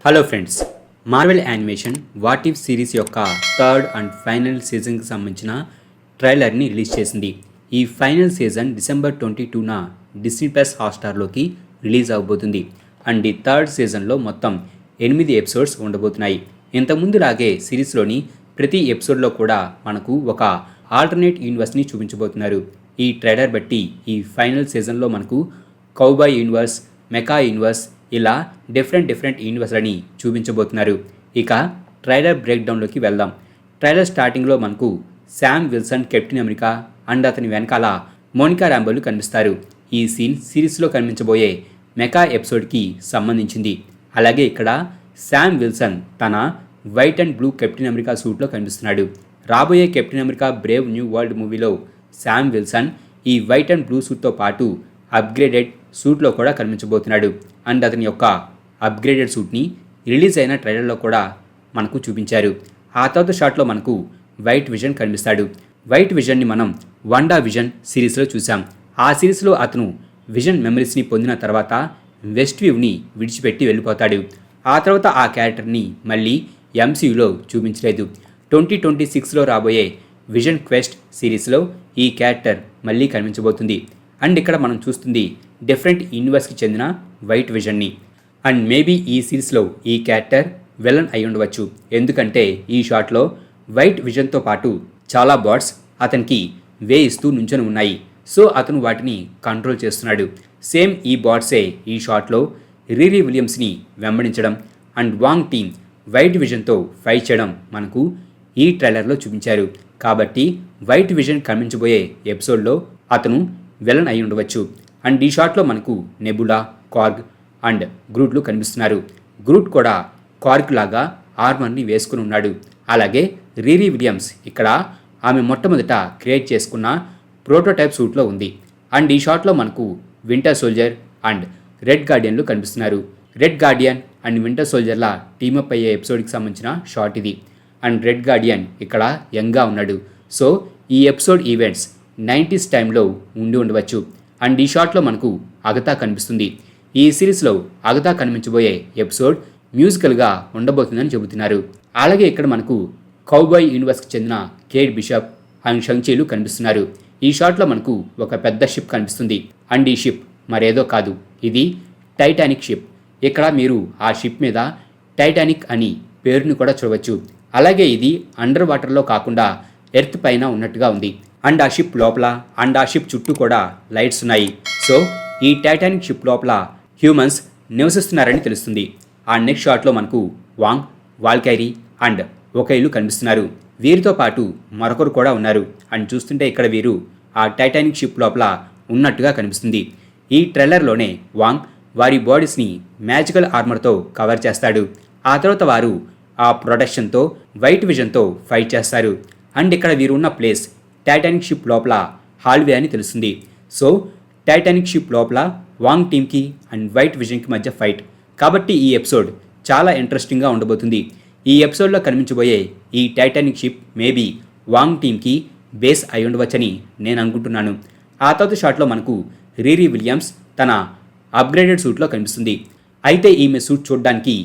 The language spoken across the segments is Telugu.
Hello friends, Marvel animation What If series యొక్క థర్డ్ అండ్ ఫైనల్ సీజన్కి సంబంధించిన ట్రైలర్ని రిలీజ్ చేసింది. ఈ ఫైనల్ సీజన్ డిసెంబర్ 22న డిస్నీ ప్లస్ హాట్స్టార్లోకి రిలీజ్ అవబోతుంది. అండ్ ఈ థర్డ్ సీజన్లో మొత్తం 8 ఎపిసోడ్స్ ఉండబోతున్నాయి. ఇంతకుముందులాగే సిరీస్లోని ప్రతి ఎపిసోడ్లో కూడా మనకు ఒక ఆల్టర్నేట్ యూనివర్స్ని చూపించబోతున్నారు. ఈ ట్రైలర్ బట్టి ఈ ఫైనల్ సీజన్లో మనకు కౌబాయ్ యూనివర్స్, మెకా యూనివర్స్, ఇలా డిఫరెంట్ యూనివర్స్లని చూపించబోతున్నారు. ఇక ట్రైలర్ బ్రేక్డౌన్లోకి వెళ్దాం. ట్రైలర్ స్టార్టింగ్లో మనకు Sam Wilson captain America and అతని వెనకాల మోనికా రాంబోలు కనిపిస్తారు. ఈ సీన్ సిరీస్లో కనిపించబోయే మెకా ఎపిసోడ్కి సంబంధించింది. అలాగే ఇక్కడ శామ్ విల్సన్ తన white and blue Captain America సూట్లో కనిపిస్తున్నాడు. రాబోయే Captain America Brave New World మూవీలో శామ్ విల్సన్ ఈ వైట్ అండ్ బ్లూ సూట్తో పాటు అప్గ్రేడెడ్ సూట్లో కూడా కనిపించబోతున్నాడు. అండ్ అతని యొక్క అప్గ్రేడెడ్ సూట్ని రిలీజ్ అయిన ట్రైలర్లో కూడా మనకు చూపించారు. ఆ తర్వాత షాట్లో మనకు వైట్ విజన్ కనిపిస్తాడు. వైట్ విజన్ని మనం వాండా విజన్ సిరీస్లో చూసాం. ఆ సిరీస్లో అతను విజన్ మెమరీస్ని పొందిన తర్వాత వెస్ట్ వ్యూని విడిచిపెట్టి వెళ్ళిపోతాడు. ఆ తర్వాత ఆ క్యారెక్టర్ని మళ్ళీ ఎంసీయూలో చూపించలేదు. 2026లో రాబోయే విజన్ క్వెస్ట్ సిరీస్లో ఈ క్యారెక్టర్ మళ్ళీ కనిపించబోతుంది. అండ్ ఇక్కడ మనం చూస్తుంది డిఫరెంట్ యూనివర్స్కి చెందిన వైట్ విజన్ని. అండ్ మేబీ ఈ సిరీస్లో ఈ క్యారెక్టర్ విలన్ అయి ఉండవచ్చు. ఎందుకంటే ఈ షాట్లో వైట్ విజన్తో పాటు చాలా బాట్స్ అతనికి వే ఇస్తూ నుంచొని ఉన్నాయి. సో అతను వాటిని కంట్రోల్ చేస్తున్నాడు. సేమ్ ఈ బాట్సే ఈ షాట్లో రీరీ విలియమ్స్ని వెంబడించడం అండ్ వాంగ్ టీమ్ వైట్ విజన్తో ఫైట్ చేయడం మనకు ఈ ట్రైలర్లో చూపించారు. కాబట్టి వైట్ విజన్ కనిపించబోయే ఎపిసోడ్లో అతను విలన్ అయి ఉండవచ్చు. అండ్ ఈ షాట్లో మనకు నెబులా, కార్గ్ అండ్ గ్రూట్లు కనిపిస్తున్నారు. గ్రూట్ కూడా కార్గ్ లాగా ఆర్మర్ని వేసుకుని ఉన్నాడు. అలాగే రీరీ విలియమ్స్ ఇక్కడ ఆమె మొట్టమొదట క్రియేట్ చేసుకున్న ప్రోటోటైప్ సూట్లో ఉంది. అండ్ ఈ షాట్లో మనకు వింటర్ సోల్జర్ అండ్ రెడ్ గార్డియన్లు కనిపిస్తున్నారు. రెడ్ గార్డియన్ అండ్ వింటర్ సోల్జర్ల టీమప్ అయ్యే ఎపిసోడ్కి సంబంధించిన షాట్ ఇది. అండ్ రెడ్ గార్డియన్ ఇక్కడ యంగ్గా ఉన్నాడు. సో ఈ ఎపిసోడ్ ఈవెంట్స్ 90s టైంలో ఉండవచ్చు. అండ్ ఈ షాట్లో మనకు అగతా కనిపిస్తుంది. ఈ సిరీస్లో అగతా కనిపించబోయే ఎపిసోడ్ మ్యూజికల్గా ఉండబోతుందని చెబుతున్నారు. అలాగే ఇక్కడ మనకు కౌబాయ్ యూనివర్స్కి చెందిన కేట్ బిషప్ అండ్ షంగ్చీలు కనిపిస్తున్నారు. ఈ షాట్లో మనకు ఒక పెద్ద షిప్ కనిపిస్తుంది. అండ్ ఈ షిప్ మరేదో కాదు, ఇది టైటానిక్ షిప్. ఇక్కడ మీరు ఆ షిప్ మీద టైటానిక్ అని పేరుని కూడా చూడవచ్చు. అలాగే ఇది అండర్ వాటర్లో కాకుండా ఎర్త్ పైన ఉన్నట్టుగా ఉంది. అండ్ ఆ షిప్ లోపల అండ్ ఆ షిప్ చుట్టూ కూడా లైట్స్ ఉన్నాయి. సో ఈ టైటానిక్ షిప్ లోపల హ్యూమన్స్ నివసిస్తున్నారని తెలుస్తుంది. ఆ నెక్స్ట్ షాట్లో మనకు వాంగ్, వాల్కైరీ అండ్ ఒకైలు కనిపిస్తున్నారు. వీరితో పాటు మరొకరు కూడా ఉన్నారు. అండ్ చూస్తుంటే ఇక్కడ వీరు ఆ టైటానిక్ షిప్ లోపల ఉన్నట్టుగా కనిపిస్తుంది. ఈ ట్రైలర్లోనే వాంగ్ వారి బాడీస్ని మ్యాజికల్ ఆర్మర్తో కవర్ చేస్తాడు. ఆ తర్వాత వారు ఆ ప్రొటెక్షన్తో వైట్ విజన్తో ఫైట్ చేస్తారు. అండ్ ఇక్కడ వీరు ఉన్న ప్లేస్ టైటానిక్ షిప్ లోపల హాల్వే అని తెలుస్తుంది. సో టైటానిక్ షిప్ లోపల వాంగ్ టీమ్కి అండ్ వైట్ విజన్కి మధ్య ఫైట్. కాబట్టి ఈ ఎపిసోడ్ చాలా ఇంట్రెస్టింగ్గా ఉండబోతుంది. ఈ ఎపిసోడ్లో కనిపించబోయే ఈ టైటానిక్ షిప్ మేబీ వాంగ్ టీమ్కి బేస్ అయి ఉండవచ్చని నేను అనుకుంటున్నాను. ఆ తర్వాత షాట్లో మనకు రీరీ విలియమ్స్ తన అప్గ్రేడెడ్ సూట్లో కనిపిస్తుంది. అయితే ఈమె సూట్ చూడడానికి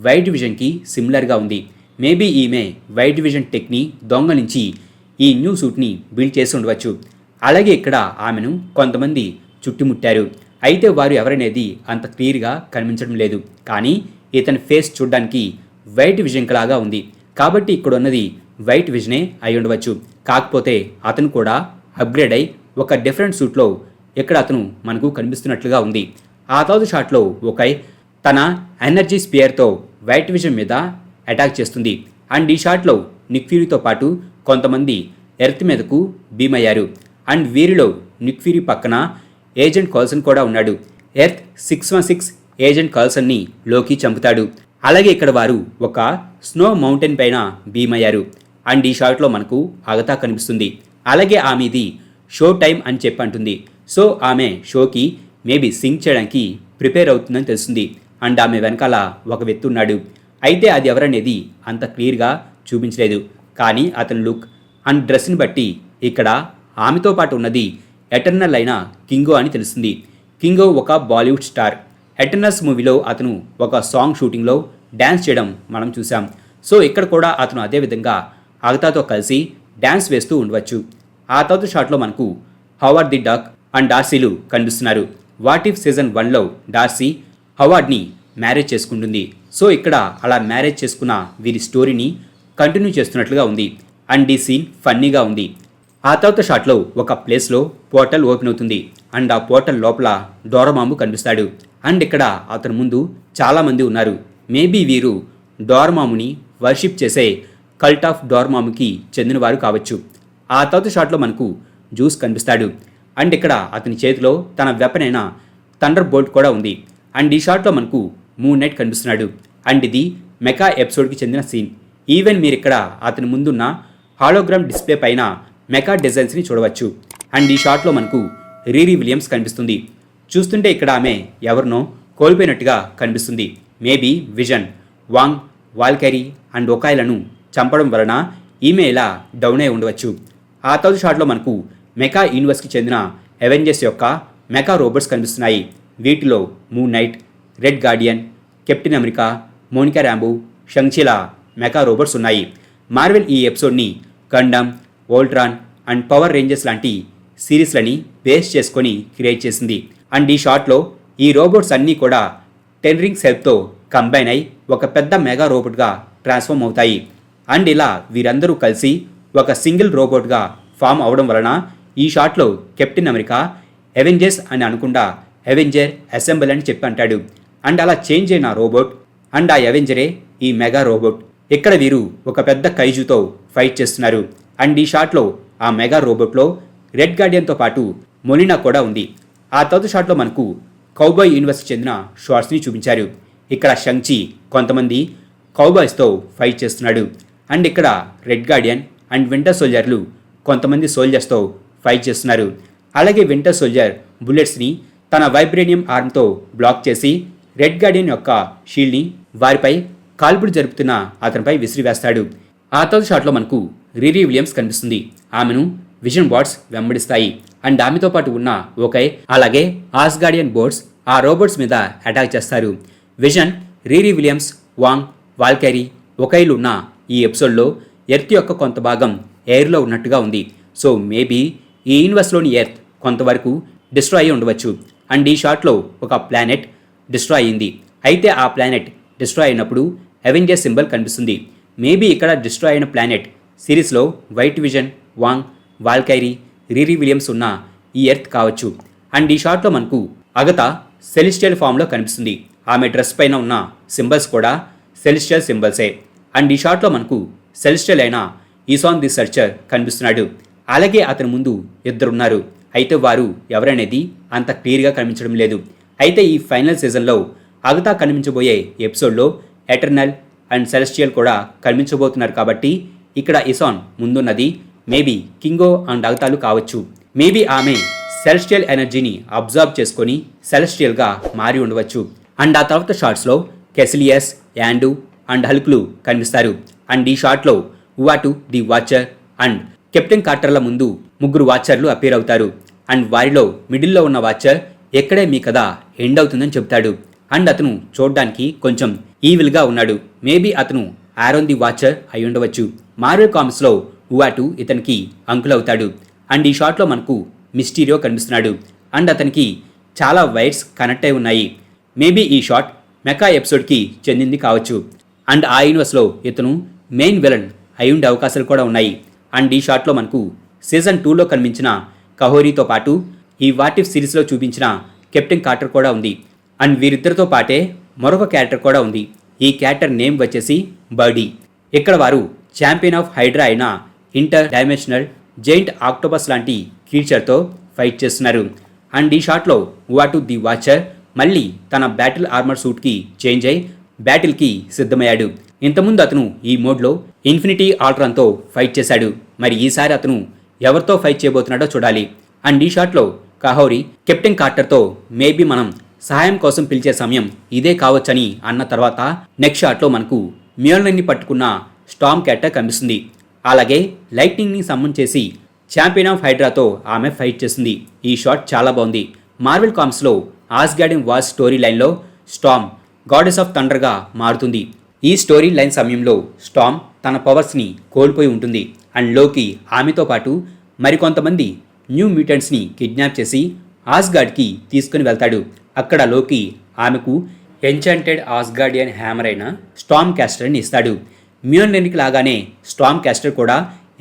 వైట్ విజన్కి సిమిలర్గా ఉంది. మేబీ ఈమె వైట్ విజన్ టెక్ని దొంగలించి ఈ న్యూ సూట్ని బిల్డ్ చేసి ఉండవచ్చు. అలాగే ఇక్కడ ఆమెను కొంతమంది చుట్టుముట్టారు. అయితే వారు ఎవరనేది అంత క్లియర్గా కనిపించడం లేదు. కానీ ఇతని ఫేస్ చూడడానికి వైట్ విజన్ లాగా ఉంది. కాబట్టి ఇక్కడ ఉన్నది వైట్ విజనే అయి ఉండవచ్చు. కాకపోతే అతను కూడా అప్గ్రేడ్ అయి ఒక డిఫరెంట్ సూట్లో ఇక్కడ అతను మనకు కనిపిస్తున్నట్లుగా ఉంది. ఆ తర్వాత షాట్లో ఒకై తన ఎనర్జీ స్పియర్తో వైట్ విజన్ మీద అటాక్ చేస్తుంది. అండ్ ఈ షాట్లో నిక్ ఫ్యూరీతో పాటు కొంతమంది ఎర్త్ మీదకు బీమ్ అయ్యారు. అండ్ వీరిలో నిక్ ఫ్యూరీ పక్కన ఏజెంట్ కాల్సన్ కూడా ఉన్నాడు. ఎర్త్ 616 ఏజెంట్ కాల్సన్ని లోకి చంపుతాడు. అలాగే ఇక్కడ వారు ఒక స్నో మౌంటైన్ పైన బీమ్ అయ్యారు. అండ్ ఈ షాట్లో మనకు అగతా కనిపిస్తుంది. అలాగే ఆమె ఇది షో టైం అని చెప్పి అంటుంది. సో ఆమె షోకి మేబీ సింగ్ చేయడానికి ప్రిపేర్ అవుతుందని తెలుస్తుంది. అండ్ ఆమె వెనకాల ఒక వ్యక్తి ఉన్నాడు. అయితే అది ఎవరనేది అంత క్లియర్గా చూపించలేదు. కానీ అతని లుక్ అండ్ డ్రెస్ని బట్టి ఇక్కడ ఆమెతో పాటు ఉన్నది ఎటర్నల్ అయిన కింగో అని తెలుస్తుంది. కింగో ఒక బాలీవుడ్ స్టార్. ఎటర్నల్స్ మూవీలో అతను ఒక సాంగ్ షూటింగ్లో డ్యాన్స్ చేయడం మనం చూసాం. సో ఇక్కడ కూడా అతను అదే విధంగా అగతాతో కలిసి డ్యాన్స్ వేస్తూ ఉండవచ్చు. ఆ తర్వాత షాట్లో మనకు హవార్డ్ ది డక్ అండ్ డార్సీలు కనిపిస్తున్నారు. వాట్ ఇఫ్ సీజన్ 1లో డార్సీ హవార్డ్ని మ్యారేజ్ చేసుకుంటుంది. సో ఇక్కడ అలా మ్యారేజ్ చేసుకున్న వీరి స్టోరీని కంటిన్యూ చేస్తున్నట్లుగా ఉంది. అండ్ ఈ సీన్ ఫన్నీగా ఉంది. ఆ తర్వాత షాట్లో ఒక ప్లేస్లో పోర్టల్ ఓపెన్ అవుతుంది. అండ్ ఆ పోర్టల్ లోపల డోరమాము కనిపిస్తాడు. అండ్ ఇక్కడ అతని ముందు చాలామంది ఉన్నారు. మేబీ వీరు డోరమాముని వర్షిప్ చేసే కల్ట్ ఆఫ్ డోరమాముకి చెందినవారు కావచ్చు. ఆ తర్వాత షాట్లో మనకు జ్యూస్ కనిపిస్తాడు. అండ్ ఇక్కడ అతని చేతిలో తన వెపన్ అయిన థండర్ బోల్ట్ కూడా ఉంది. అండ్ ఈ షాట్లో మనకు మూన్ నైట్ కనిపిస్తున్నాడు. అండ్ ఇది మెకా ఎపిసోడ్కి చెందిన సీన్. ఈవెన్ మీరు ఇక్కడ అతని ముందున్న హాలోగ్రామ్ డిస్ప్లే పైన మెకా డిజైన్స్ని చూడవచ్చు. అండ్ ఈ షాట్లో మనకు రీరీ విలియమ్స్ కనిపిస్తుంది. చూస్తుంటే ఇక్కడ ఆమె ఎవరినో కోల్పోయినట్టుగా కనిపిస్తుంది. మేబీ విజన్, వాంగ్, వాల్కెరీ అండ్ ఒకాయ్లను చంపడం వలన ఈమె ఇలా డౌన్ అయి ఉండవచ్చు. ఆ తర్వాత షాట్లో మనకు మెకా యూనివర్స్కి చెందిన అవెంజర్స్ యొక్క మెకా రోబోట్స్ కనిపిస్తున్నాయి. వీటిలో Moon Knight, Red Guardian, Captain America, Monica Rambeau, షంగ్చిలా మెకా రోబోట్స్ ఉన్నాయి. మార్వెల్ ఈ ఎపిసోడ్ని Gundam, Voltron and Power Rangers లాంటి సిరీస్లని బేస్ చేసుకొని క్రియేట్ చేసింది. అండ్ ఈ షాట్లో ఈ రోబోట్స్ అన్నీ కూడా 10 రింగ్స్ హెల్ప్తో కంబైన్ అయి ఒక పెద్ద మెగా రోబోట్గా ట్రాన్స్ఫార్మ్ అవుతాయి. అండ్ ఇలా వీరందరూ కలిసి ఒక సింగిల్ రోబోట్గా ఫామ్ అవడం వలన ఈ షాట్లో కెప్టెన్ అమెరికా అవెంజర్స్ అని అనకుండా అవెంజర్ అసెంబుల్ అని చెప్పి అంటాడు. అండ్ అలా చేంజ్ అయిన రోబోట్ అండ్ ఆ అవెంజరే ఈ మెగా రోబోట్. ఇక్కడ వీరు ఒక పెద్ద కైజుతో ఫైట్ చేస్తున్నారు. అండ్ ఈ షాట్లో ఆ మెగా రోబోట్లో రెడ్ గార్డియన్తో పాటు మొలినా కూడా ఉంది. ఆ తర్వాత షాట్లో మనకు కౌబాయ్ యూనివర్స్కి చెందిన షార్ట్స్ని చూపించారు. ఇక్కడ షంగ్చి కొంతమంది కౌబాయ్స్తో ఫైట్ చేస్తున్నాడు. అండ్ ఇక్కడ రెడ్ గార్డియన్ అండ్ వింటర్ సోల్జర్లు కొంతమంది సోల్జర్స్తో ఫైట్ చేస్తున్నారు. అలాగే వింటర్ సోల్జర్ బుల్లెట్స్ని తన వైబ్రేనియం ఆర్మ్తో బ్లాక్ చేసి రెడ్ గార్డియన్ యొక్క షీల్డ్ని వారిపై కాల్పుడు జరుపుతున్న అతనిపై విసిరివేస్తాడు. ఆ తర్వాత షాట్లో మనకు రీరీ విలియమ్స్ కనిపిస్తుంది. ఆమెను విజన్ బాట్స్ వెంబడిస్తాయి. అండ్ ఆమెతో పాటు ఉన్న ఓకై అలాగే ఆస్గార్డియన్ బోట్స్ ఆ రోబోట్స్ మీద అటాక్ చేస్తారు. విజన్, రీరీ విలియమ్స్, వాంగ్, వాల్కెరీ, ఒకైలు ఉన్న ఈ ఎపిసోడ్లో ఎర్త్ యొక్క కొంత భాగం ఎయిర్లో ఉన్నట్టుగా ఉంది. సో మేబీ ఈ యూనివర్స్లోని ఎర్త్ కొంతవరకు డిస్ట్రాయ్ అయి ఉండవచ్చు. అండ్ ఈ షాట్లో ఒక ప్లానెట్ డిస్ట్రాయ్ అయింది. అయితే ఆ ప్లానెట్ డిస్ట్రాయ్ అయినప్పుడు అవెంజర్ సింబల్ కనిపిస్తుంది. మేబీ ఇక్కడ డిస్ట్రాయ్ అయిన ప్లానెట్ సిరీస్లో వైట్ విజన్, వాంగ్, వాల్కైరీ, రీరీ విలియమ్స్ ఉన్న ఈ ఎర్త్ కావచ్చు. అండ్ ఈ షాట్లో మనకు అగతా సెలిస్టియల్ ఫామ్లో కనిపిస్తుంది. ఆమె డ్రెస్ పైన ఉన్న సింబల్స్ కూడా సెలిస్టియల్ సింబల్సే. అండ్ ఈ షాట్లో మనకు సెలిస్టియల్ అయిన ఈసాన్ ది సర్చర్ కనిపిస్తున్నాడు. అలాగే అతని ముందు ఇద్దరున్నారు. అయితే వారు ఎవరనేది అంత క్లియర్గా కనిపించడం లేదు. అయితే ఈ ఫైనల్ సీజన్లో అగతా కనిపించబోయే ఎపిసోడ్లో ఎటర్నల్ అండ్ సెలెస్టియల్ కూడా కనిపించబోతున్నారు. కాబట్టి ఇక్కడ ఇసాన్ ముందున్నది మేబీ కింగో అండ్ అగతాలు కావచ్చు. మేబీ ఆమె సెలెస్టియల్ ఎనర్జీని అబ్జర్వ్ చేసుకొని సెలెస్టియల్గా మారి ఉండవచ్చు. అండ్ ఆ తర్వాత షార్ట్స్లో కెసిలియస్, యాండు అండ్ హల్క్లు కనిపిస్తారు. అండ్ ఈ షాట్లో ఉవాటు ది వాచర్ అండ్ కెప్టెన్ కార్టర్ల ముందు ముగ్గురు వాచర్లు అపీర్ అవుతారు. అండ్ వారిలో మిడిల్లో ఉన్న వాచర్ ఎక్కడే మీ కథ ఎండ్ అవుతుందని చెప్తాడు. అండ్ అతను చూడడానికి కొంచెం ఈవిల్గా ఉన్నాడు. మేబీ అతను ఆరోన్ ది వాచర్ అయి ఉండవచ్చు. మార్వెల్ కామిక్స్లో ఉవాటు ఇతనికి అంకుల్ అవుతాడు. అండ్ ఈ షాట్లో మనకు మిస్టీరియో కనిపిస్తున్నాడు. అండ్ అతనికి చాలా వైర్స్ కనెక్ట్ అయి ఉన్నాయి. మేబీ ఈ షాట్ మెకా ఎపిసోడ్కి చెందింది కావచ్చు. అండ్ ఆ యూనివర్స్లో ఇతను మెయిన్ విలన్ అయి ఉండే అవకాశాలు కూడా ఉన్నాయి. అండ్ ఈ షాట్లో మనకు సీజన్ 2లో కనిపించిన కహోరీతో పాటు ఈ వాట్ ఇఫ్ సిరీస్లో చూపించిన కెప్టెన్ కార్టర్ కూడా ఉంది. అండ్ వీరిద్దరితో పాటే మరొక క్యారెక్టర్ కూడా ఉంది. ఈ క్యారెక్టర్ నేమ్ వచ్చేసి బర్డీ. ఇక్కడ వారు ఛాంపియన్ ఆఫ్ హైడ్రా అయిన ఇంటర్ డైమెన్షనల్ జైంట్ ఆక్టోపస్ లాంటి క్రీచర్తో ఫైట్ చేస్తున్నారు. అండ్ ఈ షాట్లో ఉవాటు ది వాచర్ మళ్ళీ తన బ్యాటిల్ ఆర్మర్ సూట్కి చేంజ్ అయి బ్యాటిల్కి సిద్ధమయ్యాడు. ఇంతకుముందు అతను ఈ మోడ్లో ఇన్ఫినిటీ ఆల్ట్రాన్తో ఫైట్ చేశాడు. మరి ఈసారి అతను ఎవరితో ఫైట్ చేయబోతున్నాడో చూడాలి. అండ్ ఈ షాట్లో కహోరీ కెప్టెన్ కార్టర్తో మేబీ మనం సహాయం కోసం పిలిచే సమయం ఇదే కావచ్చని అన్న తర్వాత నెక్స్ట్ షాట్లో మనకు మ్యోల్నర్ని పట్టుకున్న స్టామ్ క్యారెక్టర్ కనిపిస్తుంది. అలాగే లైట్నింగ్ని సమ్మన్ చేసి ఛాంపియన్ ఆఫ్ హైడ్రాతో ఆమె ఫైట్ చేస్తుంది. ఈ షాట్ చాలా బాగుంది. మార్వెల్ కామిక్స్లో ఆస్గార్డియన్ వార్ స్టోరీ లైన్లో స్టామ్ గాడెస్ ఆఫ్ థండర్గా మారుతుంది. ఈ స్టోరీ లైన్ సమయంలో స్టామ్ తన పవర్స్ని కోల్పోయి ఉంటుంది అండ్ లోకి ఆమెతో పాటు మరికొంతమంది న్యూ మ్యూటెంట్స్ని కిడ్నాప్ చేసి ఆస్గార్డ్కి తీసుకుని వెళ్తాడు. అక్కడ లోకి ఆమెకు ఎంచాంటెడ్ ఆస్గార్డియన్ హ్యామర్ అయిన స్టామ్ క్యాస్టర్ని ఇస్తాడు. మ్యోల్నిర్కి లాగానే స్టామ్ క్యాస్టర్ కూడా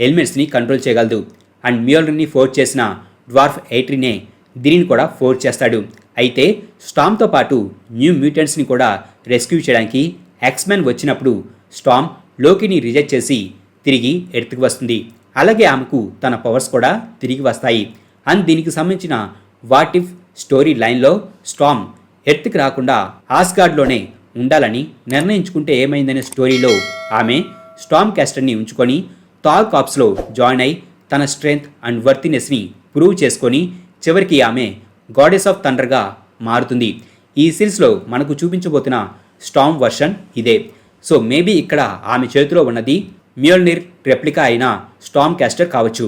ఎలిమెంట్స్ని కంట్రోల్ చేయగలదు అండ్ మ్యోల్నిర్ని ఫోర్స్ చేసిన డ్వార్ఫ్ ఎయిట్రీనే దీనిని కూడా ఫోర్స్ చేస్తాడు. అయితే స్టామ్తో పాటు న్యూ మ్యూటెంట్స్ని కూడా రెస్క్యూ చేయడానికి ఎక్స్మెన్ వచ్చినప్పుడు స్టామ్ లోకిని రిజెక్ట్ చేసి తిరిగి ఎర్త్కి వస్తుంది. అలాగే ఆమెకు తన పవర్స్ కూడా తిరిగి వస్తాయి. అండ్ దీనికి సంబంధించిన వాట్ ఇఫ్ స్టోరీ లైన్లో స్టామ్ ఎర్త్కి రాకుండా ఆస్గార్డ్లోనే ఉండాలని నిర్ణయించుకుంటే ఏమైందనే స్టోరీలో ఆమె స్టామ్ క్యాస్టర్ని ఉంచుకొని థార్ కార్ప్స్లో జాయిన్ అయి తన స్ట్రెంగ్త్ అండ్ వర్తినెస్ని ప్రూవ్ చేసుకొని చివరికి ఆమె గాడెస్ ఆఫ్ థండర్గా మారుతుంది. ఈ సిరీస్లో మనకు చూపించబోతున్న స్టామ్ వర్షన్ ఇదే. సో మేబీ ఇక్కడ ఆమె చేతిలో ఉన్నది మ్యోల్నిర్ రెప్లికా అయిన స్టామ్ క్యాస్టర్ కావచ్చు.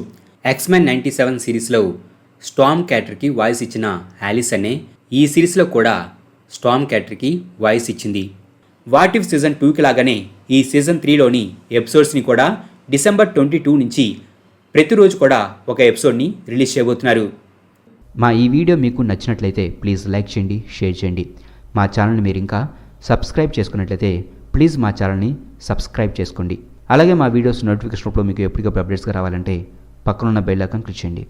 ఎక్స్మెన్ 97 సిరీస్లో స్టామ్ క్యాటర్కి వాయిస్ ఇచ్చిన ఆలిస్ అనే ఈ సిరీస్లో కూడా స్టామ్ క్యాటర్కి వాయిస్ ఇచ్చింది. వాట్ ఇఫ్ సీజన్ 2కి లాగానే ఈ సీజన్ 3లోని ఎపిసోడ్స్ని కూడా డిసెంబర్ 22 నుంచి ప్రతిరోజు కూడా ఒక ఎపిసోడ్ని రిలీజ్ చేయబోతున్నారు. మా ఈ వీడియో మీకు నచ్చినట్లయితే ప్లీజ్ లైక్ చేయండి, షేర్ చేయండి. మా ఛానల్ని మీరు ఇంకా సబ్స్క్రైబ్ చేసుకున్నట్లయితే ప్లీజ్ మా ఛానల్ని సబ్స్క్రైబ్ చేసుకోండి. అలాగే మా వీడియోస్ నోటిఫికేషన్ రూపంలో మీకు ఎప్పటికప్పుడు అప్డేట్స్గా రావాలంటే పక్కనున్న బెల్ ఐకాన్ క్లిక్ చేయండి.